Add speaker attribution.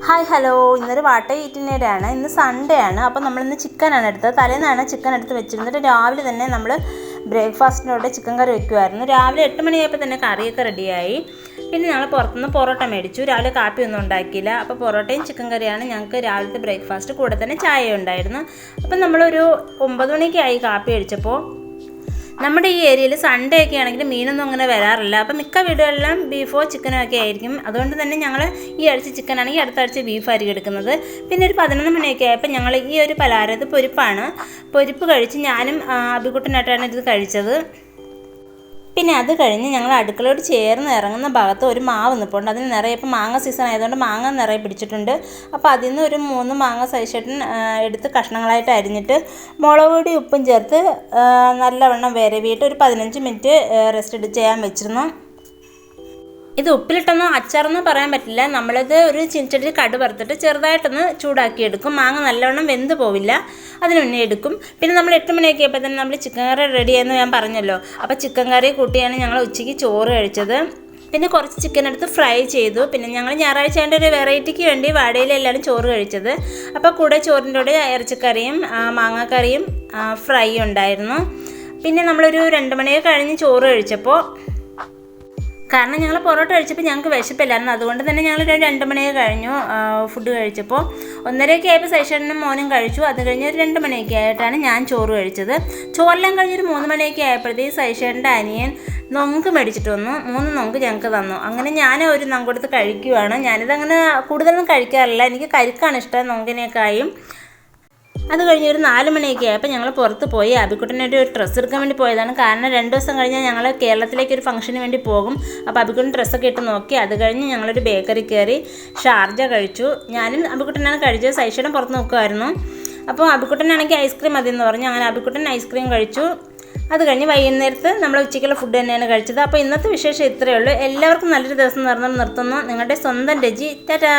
Speaker 1: Hi hello, ഇന്നൊരു വാട്ട ഈറ്റിനേരാണ്. ഇന്ന് Sunday ആണ്. അപ്പോൾ നമ്മളിന്ന് ചിക്കനാണ് എടുത്തത്. തലേന്നാണ് ചിക്കൻ എടുത്ത് വെച്ചിരുന്നിട്ട് രാവിലെ തന്നെ നമ്മൾ ബ്രേക്ക്ഫാസ്റ്റിനോടെ ചിക്കൻ കറി വെക്കുമായിരുന്നു. രാവിലെ 8 മണിയായപ്പോൾ തന്നെ കറിയൊക്കെ റെഡിയായി. പിന്നെ ഞങ്ങൾ പുറത്തുനിന്ന് പൊറോട്ട മേടിച്ചു. രാവിലെ കാപ്പിയൊന്നും ഉണ്ടാക്കിയില്ല. അപ്പോൾ പൊറോട്ടയും ചിക്കൻ കറിയാണ് ഞങ്ങൾക്ക് രാവിലത്തെ ബ്രേക്ക്ഫാസ്റ്റ്. കൂടെ തന്നെ ചായ ഉണ്ടായിരുന്നു. അപ്പം നമ്മളൊരു 9 മണിയൊക്കെ ആയി കാപ്പി കഴിച്ചപ്പോൾ. നമ്മുടെ ഈ ഏരിയയിൽ സൺഡേ ഒക്കെ ആണെങ്കിൽ മീനൊന്നും അങ്ങനെ വരാറില്ല. അപ്പം മിക്ക വീടുകളിലും ബീഫോ ചിക്കനോ ഒക്കെ ആയിരിക്കും. അതുകൊണ്ട് തന്നെ ഞങ്ങൾ ഈ ആഴ്ച ചിക്കനാണെങ്കിൽ അടുത്ത ആഴ്ച ബീഫായിരിക്കും എടുക്കുന്നത്. പിന്നെ ഒരു 11 മണിയൊക്കെ ആയപ്പോൾ ഞങ്ങൾ ഈ ഒരു പലഹാരം, ഇത് പൊരിപ്പാണ്, പൊരിപ്പ് കഴിച്ച് ഞാനും അബിക്കുട്ടനായിട്ടാണ് ഇത് കഴിച്ചത്. പിന്നെ അത് കഴിഞ്ഞ് ഞങ്ങൾ അടുക്കളയോട് ചേർന്ന് ഇറങ്ങുന്ന ഭാഗത്ത് ഒരു മാവ് നിൽപ്പുണ്ട്. അതിന് നിറയെ, ഇപ്പോൾ മാങ്ങ സീസൺ ആയതുകൊണ്ട് മാങ്ങ നിറയെ പിടിച്ചിട്ടുണ്ട്. അപ്പോൾ അതിൽ നിന്ന് ഒരു 3 മാങ്ങ സൈസേട്ടൻ എടുത്ത് കഷ്ണങ്ങളായിട്ട് അരിഞ്ഞിട്ട് മുളക് പൊടി ഉപ്പും ചേർത്ത് നല്ലവണ്ണം വിരവിയിട്ട് ഒരു 15 മിനിറ്റ് റെസ്റ്റ് ചെയ്യാൻ വെച്ചിരുന്നു. ഇത് ഉപ്പിലിട്ടൊന്നും അച്ചാറൊന്നും പറയാൻ പറ്റില്ല. നമ്മളിത് ഒരു ചീനച്ചട്ടിയിൽ കടു വറുത്തിട്ട് ചെറുതായിട്ടൊന്ന് ചൂടാക്കിയെടുക്കും. മാങ്ങ നല്ലവണ്ണം വെന്ത് പോവില്ല, അതിന് മുന്നേ എടുക്കും. പിന്നെ നമ്മൾ 8 മണിയൊക്കെ ആയപ്പോൾ തന്നെ നമ്മൾ ചിക്കൻ കറി റെഡിയായെന്ന് ഞാൻ പറഞ്ഞല്ലോ. അപ്പോൾ ചിക്കൻ കറി കൂട്ടിയാണ് ഞങ്ങൾ ഉച്ചയ്ക്ക് ചോറ് കഴിച്ചത്. പിന്നെ കുറച്ച് ചിക്കൻ എടുത്ത് ഫ്രൈ ചെയ്തു. പിന്നെ ഞങ്ങൾ ഞായറാഴ്ച ആയതുകൊണ്ട് ഒരു വെറൈറ്റിക്ക് വേണ്ടി വാടയിലെല്ലാവരും ചോറ് കഴിച്ചത്. അപ്പോൾ കൂടെ ചോറിൻ്റെ കൂടെ ഇറച്ചിക്കറിയും മാങ്ങാക്കറിയും ഫ്രൈ ഉണ്ടായിരുന്നു. പിന്നെ നമ്മളൊരു 2 മണിയൊക്കെ കഴിഞ്ഞ് ചോറ് കഴിച്ചപ്പോൾ, കാരണം ഞങ്ങൾ പൊറോട്ട കഴിച്ചപ്പോൾ ഞങ്ങൾക്ക് വിശപ്പില്ലായിരുന്നു. അതുകൊണ്ട് തന്നെ ഞങ്ങൾ 2 മണിയൊക്കെ കഴിഞ്ഞു ഫുഡ് കഴിച്ചപ്പോൾ. 1:30 ആയപ്പോൾ സൈഷനും മോനും കഴിച്ചു. അത് കഴിഞ്ഞ് ഒരു 2 മണിയൊക്കെ ആയിട്ടാണ് ഞാൻ ചോറ് കഴിച്ചത്. ചോറെല്ലാം കഴിഞ്ഞൊരു 3 മണിയൊക്കെ ആയപ്പോഴത്തേക്ക് സൈഷേൻ്റെ അനിയൻ നൊങ്ക് മേടിച്ചിട്ട് വന്നു. 3 നൊങ്ക് ഞങ്ങൾക്ക് തന്നു. അങ്ങനെ ഞാൻ ഒരു നൊങ്കെടുത്ത് കഴിക്കുകയാണ്. ഞാനിതങ്ങനെ കൂടുതലൊന്നും കഴിക്കാറില്ല, എനിക്ക് കരിക്കാണ് ഇഷ്ടം നൊങ്കിനേക്കായും. അത് കഴിഞ്ഞ് ഒരു 4 മണിയൊക്കെ ആയപ്പോൾ ഞങ്ങൾ പുറത്ത് പോയി അബിക്കുട്ടനായിട്ട് ഒരു ഡ്രസ്സ് എടുക്കാൻ വേണ്ടി പോയതാണ്. കാരണം 2 ദിവസം കഴിഞ്ഞാൽ ഞങ്ങൾ കേരളത്തിലേക്ക് ഒരു ഫംഗ്ഷന് വേണ്ടി പോകും. അപ്പോൾ അബിക്കുട്ടൻ ഡ്രസ്സൊക്കെ ഇട്ട് നോക്കി. അത് കഴിഞ്ഞ് ഞങ്ങളൊരു ബേക്കറി കയറി ഷാർജ കഴിച്ചു. ഞാനും അബിക്കുട്ടനാണ് കഴിച്ചത്. സൈഷയുടെ പുറത്ത് നോക്കുമായിരുന്നു. അപ്പോൾ അബിക്കുട്ടനാണെങ്കിൽ ഐസ്ക്രീം മതിയെന്ന് പറഞ്ഞു. അങ്ങനെ അബിക്കുട്ടൻ ഐസ്ക്രീം കഴിച്ചു. അത് കഴിഞ്ഞ് വൈകുന്നേരത്ത് നമ്മൾ ഉച്ചയ്ക്കുള്ള ഫുഡ് തന്നെയാണ് കഴിച്ചത്. അപ്പോൾ ഇന്നത്തെ വിശേഷം ഇത്രയേ ഉള്ളൂ. എല്ലാവർക്കും നല്ലൊരു ദിവസം നിർത്തുന്നു. നിങ്ങളുടെ സ്വന്തം രജി. ടാറ്റാ.